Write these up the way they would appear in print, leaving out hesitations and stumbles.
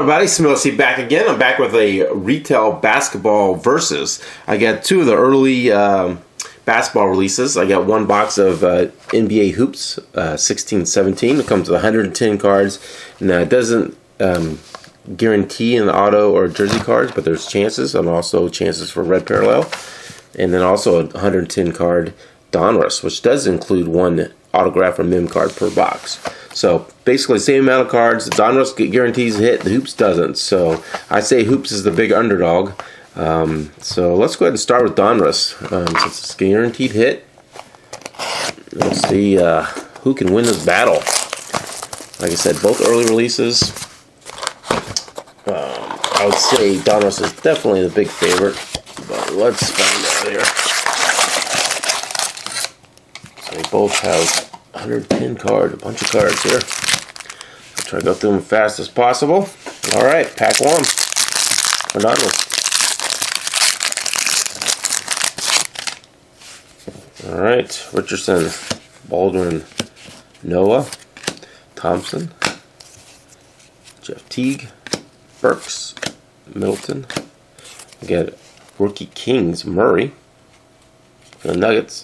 everybody, Smilsy back again. I'm back with a retail basketball versus. I got two of the early basketball releases. I got one box of NBA Hoops 16-17. It comes with 110 cards. Now, it doesn't guarantee an auto or jersey cards, but there's chances, and also chances for red parallel. And then also a 110 card Donruss, which does include one autograph or mem card per box. So basically, same amount of cards. The Donruss guarantees a hit. The Hoops doesn't. So I say Hoops is the big underdog. So let's go ahead and start with Donruss. Since it's a guaranteed hit, let's see who can win this battle. Like I said, both early releases. I would say Donruss is definitely the big favorite, but let's find out here. So they both have 110 cards, a bunch of cards here. I'll try to go through them as fast as possible. All right, pack one for Donruss. All right, Richardson, Baldwin, Noah, Thompson, Jeff Teague, Burks, Middleton. We got rookie Kings, Murray, for the Nuggets,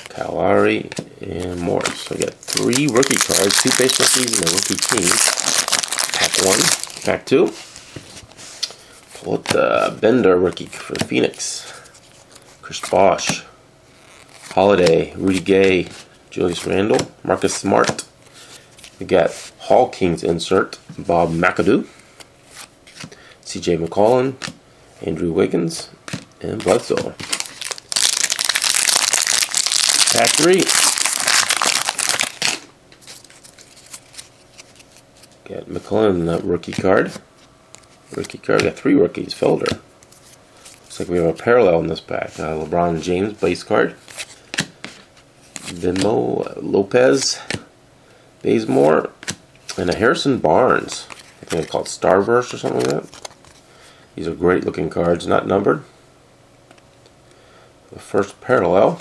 Kyle Lowry, and Morris. So we got three rookie cards, two base rookies, and a rookie King. Pack one, pack two. Pull out the Bender rookie for the Phoenix, Chris Bosh, Holiday, Rudy Gay, Julius Randle, Marcus Smart. We got Hall Kings insert, Bob McAdoo, CJ McCollum, Andrew Wiggins, and Bledsoe. Pack three. Got McCollum rookie card. Got three rookies. Felder. Looks like we have a parallel in this pack. LeBron James base card. Venmo Lopez, Bazemore, and a Harrison Barnes. I think it's called Starburst or something like that. These are great looking cards, not numbered. The first parallel.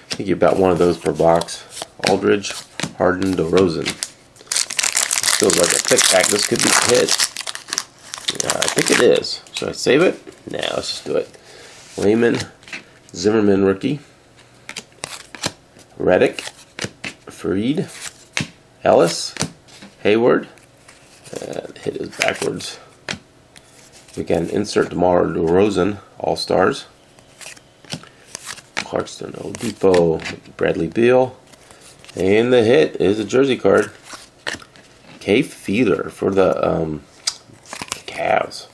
I think you got one of those per box. Aldridge, Harden, DeRozan. This feels like a thick pack. This could be a hit. Yeah, I think it is. Should I save it? Nah, let's just do it. Lehman, Zimmerman rookie. Redick, Fareed, Ellis, Hayward. Hit is backwards. We got an insert DeMar DeRozan, All-Stars. Clarkston, Oladipo, Bradley Beal. And the hit is a jersey card. Cave Feeder for the Cavs.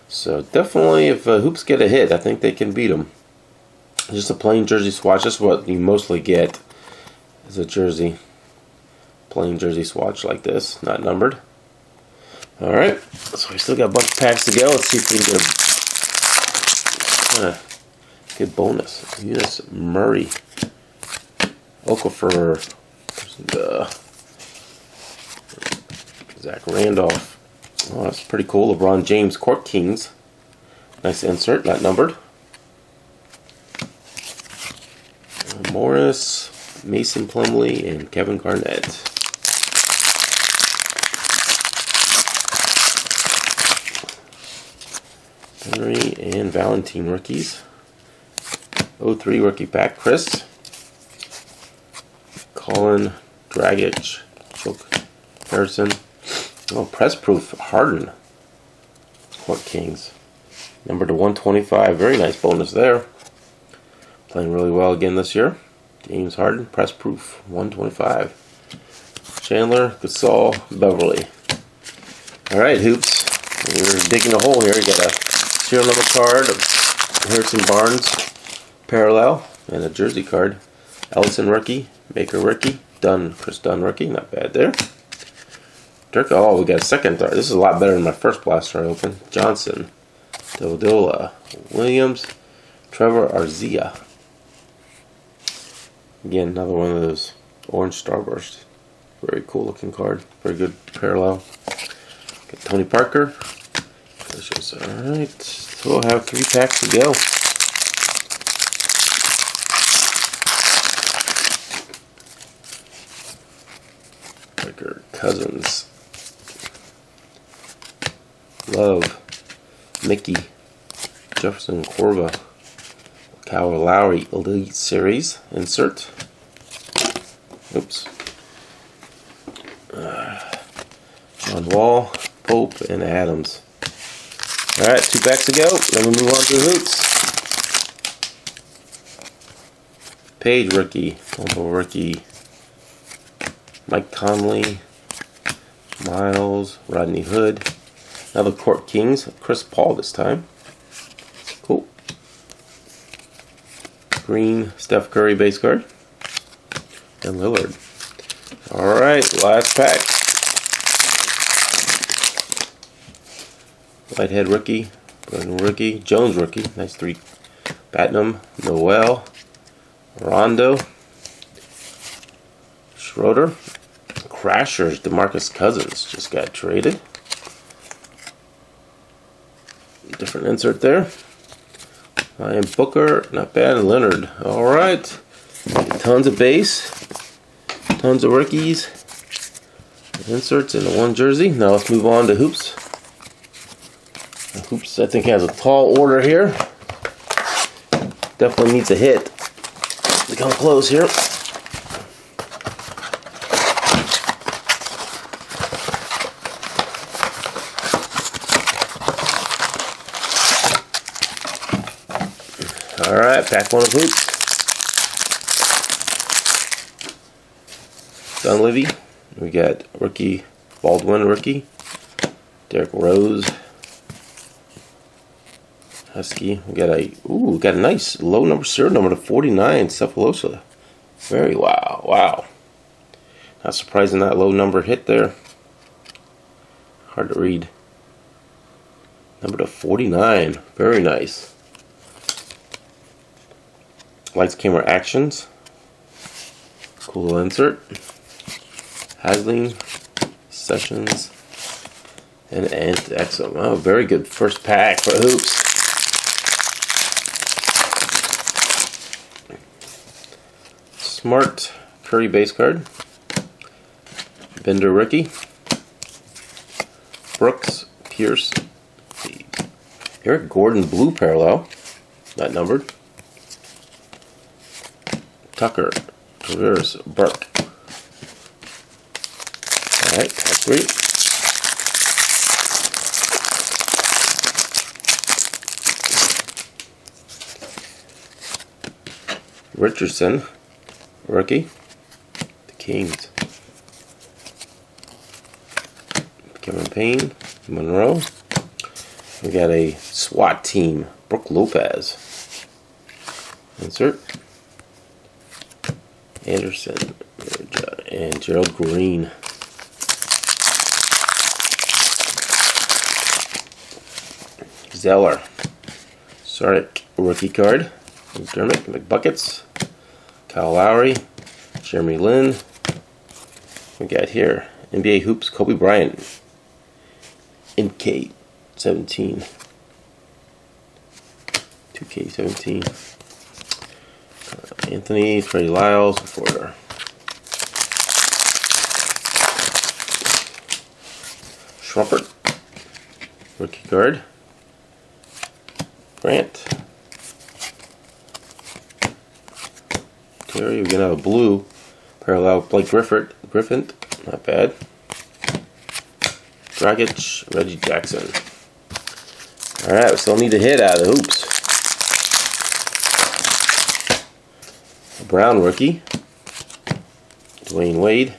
So definitely, if Hoops get a hit, I think they can beat them. Just a plain jersey swatch. That's what you mostly get, is a jersey. Plain jersey swatch like this, not numbered. Alright, so we still got a bunch of packs to go. Let's see if we can get a good bonus. Eunice Murray, Okafor, Zach Randolph. Oh, that's pretty cool. LeBron James Court Kings. Nice insert, not numbered. Morris, Mason Plumlee, and Kevin Garnett. Henry and Valentine rookies. 03 rookie pack, Chris. Colin, Dragic, Choke, Harrison. Oh, press proof, Harden. Court Kings. Number to 125. Very nice bonus there. Playing really well again this year. James Harden, press proof, 125. Chandler, Gasol, Beverly. Alright, Hoops. We're digging a hole here. You got a serial number card of Harrison Barnes, parallel, and a jersey card. Ellison rookie, Baker rookie, Chris Dunn rookie, not bad there. Dirk, oh, we got a second. This is a lot better than my first blaster I opened. Johnson, Dodola, Williams, Trevor Arzia. Again, another one of those orange starburst. Very cool looking card. Very good parallel. Got Tony Parker. Alright, so we'll have 3 packs to go. Parker, Cousins, Love, Mickey, Jefferson, Corva, Kyle Lowry Elite Series insert. Oops. John Wall, Pope, and Adams. Alright, 2 packs to go. Then we move on to the hoops. Page rookie, Combo rookie, Mike Conley, Miles, Rodney Hood. Another Court Kings, Chris Paul this time. Cool. Green, Steph Curry base card. And Lillard. Alright, last pack. Whitehead rookie, Burton rookie, Jones rookie, nice 3. Batnum, Noel, Rondo, Schroeder, Crashers, DeMarcus Cousins just got traded. Different insert there. Ryan Booker, not bad. Leonard, all right. Tons of base, tons of rookies, inserts in the 1 jersey. Now let's move on to hoops. Hoops, I think, has a tall order here. Definitely needs a hit to come close here. Alright, pack 1 of hoops. Dunleavy. We got rookie, Baldwin rookie. Derrick Rose. Husky. We got a nice low number, serial number to 49, Cephalosa. Very wow. Not surprising that low number hit there. Hard to read. Number to 49. Very nice. Lights, camera, actions. Cool insert. Hasling, Sessions, and Exum. Oh, very good first pack for hoops. Smart Curry base card. Bender rookie. Brooks, Pierce, Eric Gordon blue parallel, not numbered. Tucker, Travers, Burke. Alright, pack 3. Richardson, rookie. The Kings. Cameron Payne, Monroe. We got a SWAT team, Brooke Lopez. Insert. Anderson and Gerald Green. Zeller. Sarek rookie card. McDermott, McBuckets. Kyle Lowry. Jeremy Lin. We got here NBA Hoops, Kobe Bryant. MK17. 2K17. Anthony, Freddie Lyles, Porter. Schrumpert, rookie card. Grant. Terry, we're gonna have a blue parallel. Blake Griffin, not bad. Dragic, Reggie Jackson. All right, we still need a hit out of the hoops. Brown rookie, Dwayne Wade,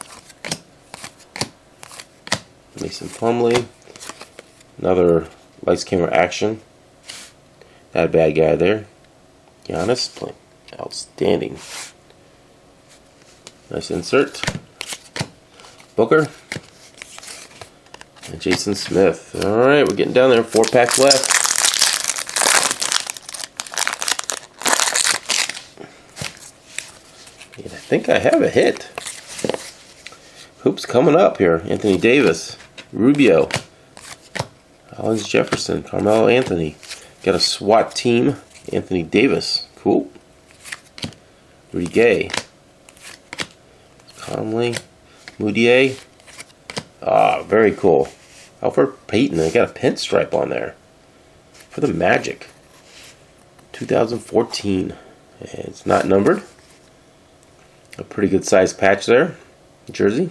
Mason Plumlee, another lights, camera, action. That bad guy there. Giannis playing outstanding. Nice insert. Booker and Jason Smith. All right, we're getting down there. 4 packs left. I think I have a hit. Hoops coming up here. Anthony Davis, Rubio, Collins Jefferson, Carmelo Anthony. Got a SWAT team, Anthony Davis. Cool. Rudy Gay, Conley, Moutier. Ah, very cool. Elfrid Payton. They got a pinstripe on there for the Magic. 2014. And it's not numbered. A pretty good sized patch there. Jersey.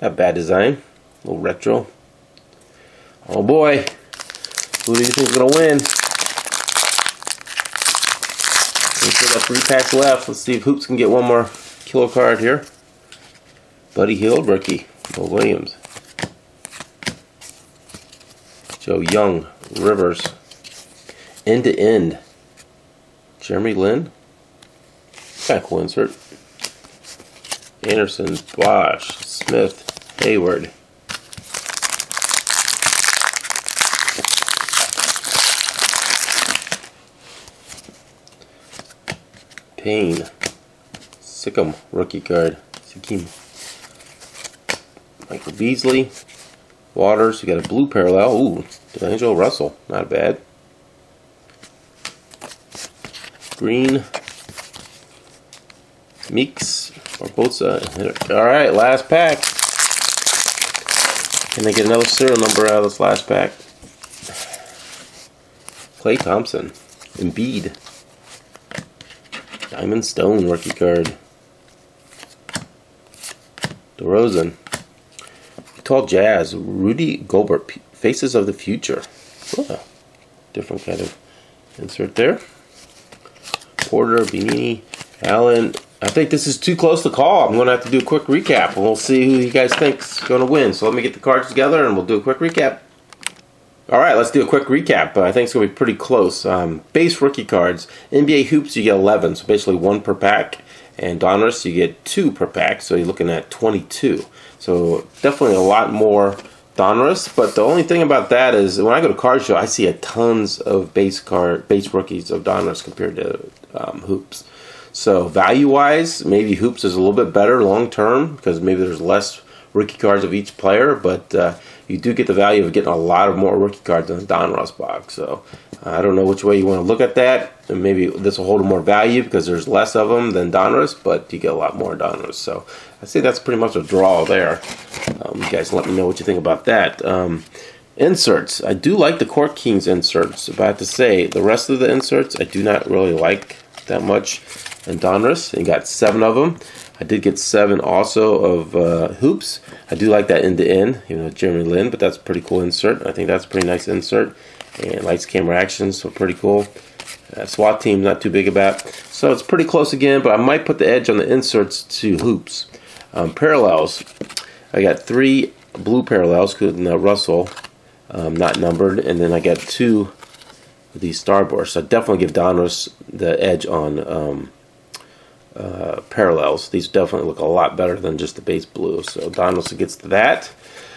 Not bad design. A little retro. Oh boy. Who do you think is going to win? We still got 3 packs left. Let's see if Hoops can get one more killer card here. Buddy Hield, rookie. Will Williams. Joe Young, Rivers. End to end. Jeremy Lin. Kind of cool insert. Anderson, Bosch, Smith, Hayward. Payne. Sikkim, rookie card. Sikkim. Michael Beasley. Waters, we got a blue parallel. Ooh, D'Angelo Russell. Not bad. Green. Meeks. Barbosa. Alright, last pack. Can they get another serial number out of this last pack? Klay Thompson. Embiid. Diamond Stone rookie card. DeRozan. Utah Jazz. Rudy Gobert. Faces of the Future. Oh, different kind of insert there. Porter, Beanie, Allen. I think this is too close to call. I'm going to have to do a quick recap, and we'll see who you guys think's going to win. So let me get the cards together, and we'll do a quick recap. All right, let's do a quick recap. I think it's going to be pretty close. Base rookie cards. NBA Hoops, you get 11, so basically 1 per pack. And Donruss, you get 2 per pack, so you're looking at 22. So definitely a lot more Donruss. But the only thing about that is when I go to card show, I see a tons of base rookies of Donruss compared to Hoops. So value-wise, maybe Hoops is a little bit better long-term because maybe there's less rookie cards of each player, but you do get the value of getting a lot of more rookie cards in the Donruss box. So I don't know which way you want to look at that. And maybe this will hold more value because there's less of them than Donruss, but you get a lot more Donruss. So I say that's pretty much a draw there. You guys let me know what you think about that. Inserts. I do like the Court Kings inserts, but I have to say the rest of the inserts I do not really like that much in Donruss. You got 7 of them. I did get 7 also of Hoops. I do like that end-to-end, Jeremy Lin, but that's a pretty cool insert. I think that's a pretty nice insert. And lights, camera, action, so pretty cool. SWAT team, not too big about. So it's pretty close again, but I might put the edge on the inserts to Hoops. Parallels. I got 3 blue parallels, including Russell, not numbered, and then I got 2 of these Starbursts. So I definitely give Donruss the edge on parallels. These definitely look a lot better than just the base blue. So Donruss gets to that.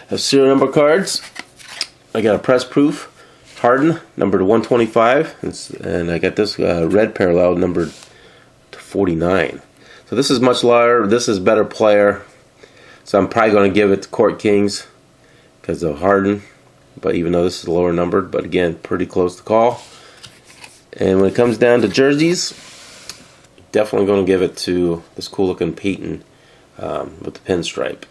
I have serial number cards. I got a press proof Harden numbered to 125, and I got this red parallel numbered to 49. So this is much lower. This is better player. So I'm probably going to give it to Court Kings because of Harden. But even though this is lower numbered, but again, pretty close to call. And when it comes down to jerseys, definitely going to give it to this cool looking Payton with the pinstripe.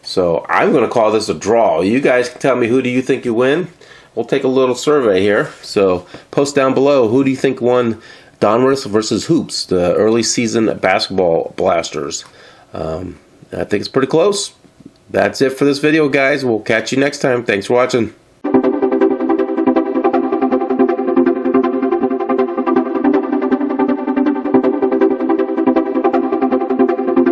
So I'm going to call this a draw. You guys can tell me who do you think you win. We'll take a little survey here. So post down below, who do you think won Donruss versus Hoops, the early season basketball blasters? I think it's pretty close. That's it for this video, guys. We'll catch you next time. Thanks for watching.